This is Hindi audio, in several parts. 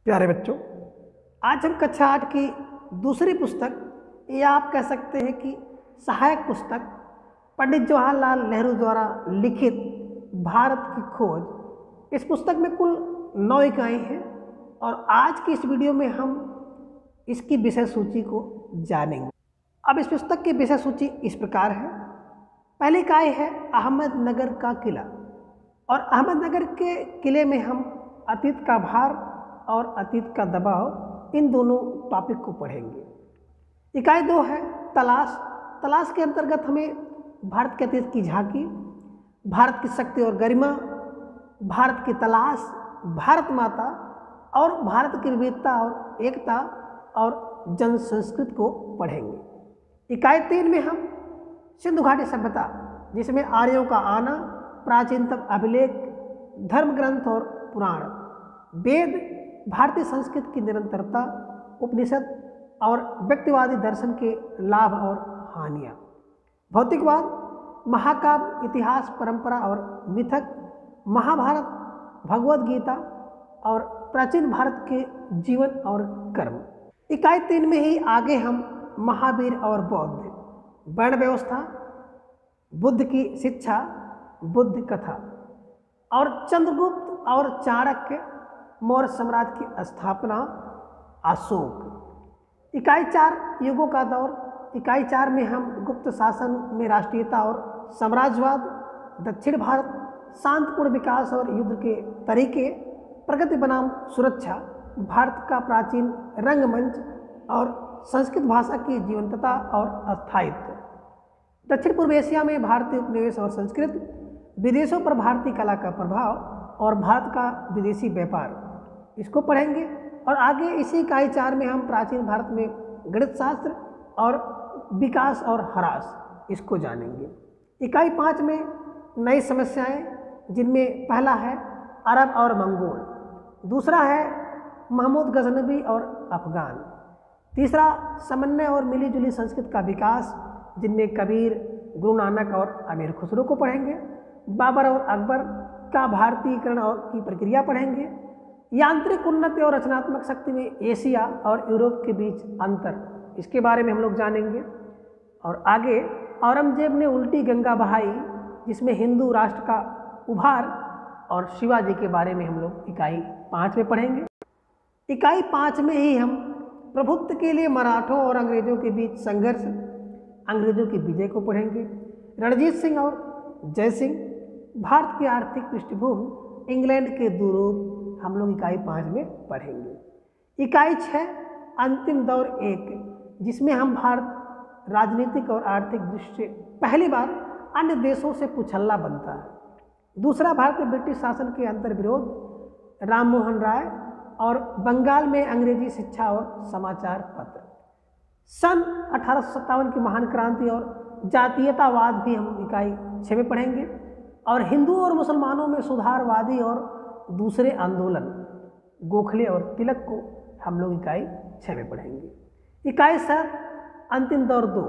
प्यारे बच्चों, आज हम कक्षा 8 की दूसरी पुस्तक या आप कह सकते हैं कि सहायक पुस्तक पंडित जवाहरलाल नेहरू द्वारा लिखित भारत की खोज, इस पुस्तक में कुल 9 इकाई हैं और आज की इस वीडियो में हम इसकी विषय सूची को जानेंगे। अब इस पुस्तक की विषय सूची इस प्रकार है। पहली इकाई है अहमदनगर का किला और अहमदनगर के किले में हम अतीत का भार और अतीत का दबाव, इन दोनों टॉपिक को पढ़ेंगे। इकाई 2 है तलाश। तलाश के अंतर्गत हमें भारत के अतीत की झांकी, भारत की शक्ति और गरिमा, भारत की तलाश, भारत माता और भारत की विविधता और एकता और जन संस्कृति को पढ़ेंगे। इकाई 3 में हम सिंधु घाटी सभ्यता, जिसमें आर्यों का आना, प्राचीनतम अभिलेख, धर्म ग्रंथ और पुराण, वेद, भारतीय संस्कृति की निरंतरता, उपनिषद और व्यक्तिवादी दर्शन के लाभ और हानियाँ, भौतिकवाद, महाकाव्य, इतिहास, परंपरा और मिथक, महाभारत, भगवद गीता और प्राचीन भारत के जीवन और कर्म। इकाई 3 में ही आगे हम महावीर और बौद्ध, वर्ण व्यवस्था, बुद्ध की शिक्षा, बुद्ध कथा और चंद्रगुप्त और चाणक्य, मौर्य साम्राज्य की स्थापना, अशोक। इकाई 4 युगों का दौर। इकाई 4 में हम गुप्त शासन में राष्ट्रीयता और साम्राज्यवाद, दक्षिण भारत, शांतिपूर्ण विकास और युद्ध के तरीके, प्रगति बनाम सुरक्षा, भारत का प्राचीन रंगमंच और संस्कृत भाषा की जीवंतता और अस्थायित्व, दक्षिण पूर्व एशिया में भारतीय उपनिवेश और संस्कृति, विदेशों पर भारतीय कला का प्रभाव और भारत का विदेशी व्यापार, इसको पढ़ेंगे। और आगे इसी इकाई 4 में हम प्राचीन भारत में गणित शास्त्र और विकास और ह्रास, इसको जानेंगे। इकाई 5 में नई समस्याएं, जिनमें पहला है अरब और मंगोल, दूसरा है महमूद गजनवी और अफगान, तीसरा समन्वय और मिलीजुली संस्कृति का विकास, जिनमें कबीर, गुरु नानक और अमीर खुसरो को पढ़ेंगे। बाबर और अकबर का भारतीयकरण और की प्रक्रिया पढ़ेंगे। यांत्रिक उन्नति और रचनात्मक शक्ति में एशिया और यूरोप के बीच अंतर, इसके बारे में हम लोग जानेंगे। और आगे औरंगजेब ने उल्टी गंगा बहाई, जिसमें हिंदू राष्ट्र का उभार और शिवाजी के बारे में हम लोग इकाई 5 में पढ़ेंगे। इकाई 5 में ही हम प्रभुत्व के लिए मराठों और अंग्रेजों के बीच संघर्ष, अंग्रेजों की विजय को पढ़ेंगे। रणजीत सिंह और जय सिंह, भारत की आर्थिक पृष्ठभूमि, इंग्लैंड के दुरूप, हम लोग इकाई 5 में पढ़ेंगे। इकाई 6 अंतिम दौर 1, जिसमें हम भारत राजनीतिक और आर्थिक दृष्टि से पहली बार अन्य देशों से कुचल्ला बनता है। दूसरा, भारत में ब्रिटिश शासन के अंतर्विरोध, राम मोहन राय और बंगाल में अंग्रेजी शिक्षा और समाचार पत्र। सन 1857 की महान क्रांति और जातीयतावाद भी हम इकाई 6 में पढ़ेंगे। और हिंदुओं और मुसलमानों में सुधारवादी और दूसरे आंदोलन, गोखले और तिलक को हम लोग इकाई 6 में पढ़ेंगे। इकाई 7 अंतिम दौर 2,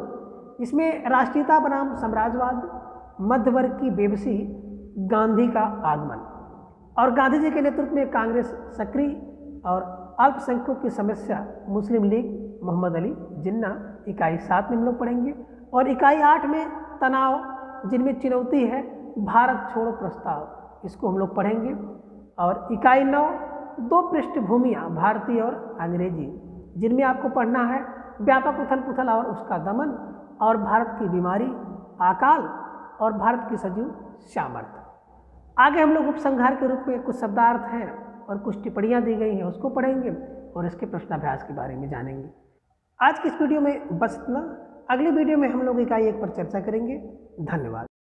इसमें राष्ट्रीयता बनाम साम्राज्यवाद, मध्य वर्ग की बेबसी, गांधी का आगमन और गांधी जी के नेतृत्व में कांग्रेस सक्रिय और अल्पसंख्यकों की समस्या, मुस्लिम लीग, मोहम्मद अली जिन्ना, इकाई 7 में हम लोग पढ़ेंगे। और इकाई 8 में तनाव, जिनमें चुनौती है भारत छोड़ो प्रस्ताव, इसको हम लोग पढ़ेंगे। और इकाई 9 2 पृष्ठभूमियाँ, भारतीय और अंग्रेजी, जिनमें आपको पढ़ना है व्यापक उथल पुथल और उसका दमन, और भारत की बीमारी, अकाल और भारत की सजीव सामर्थ्य। आगे हम लोग उपसंहार के रूप में कुछ शब्दार्थ हैं और कुछ टिप्पणियाँ दी गई हैं, उसको पढ़ेंगे और इसके प्रश्नाभ्यास के बारे में जानेंगे। आज की इस वीडियो में बस इतना। अगली वीडियो में हम लोग इकाई 1 पर चर्चा करेंगे। धन्यवाद।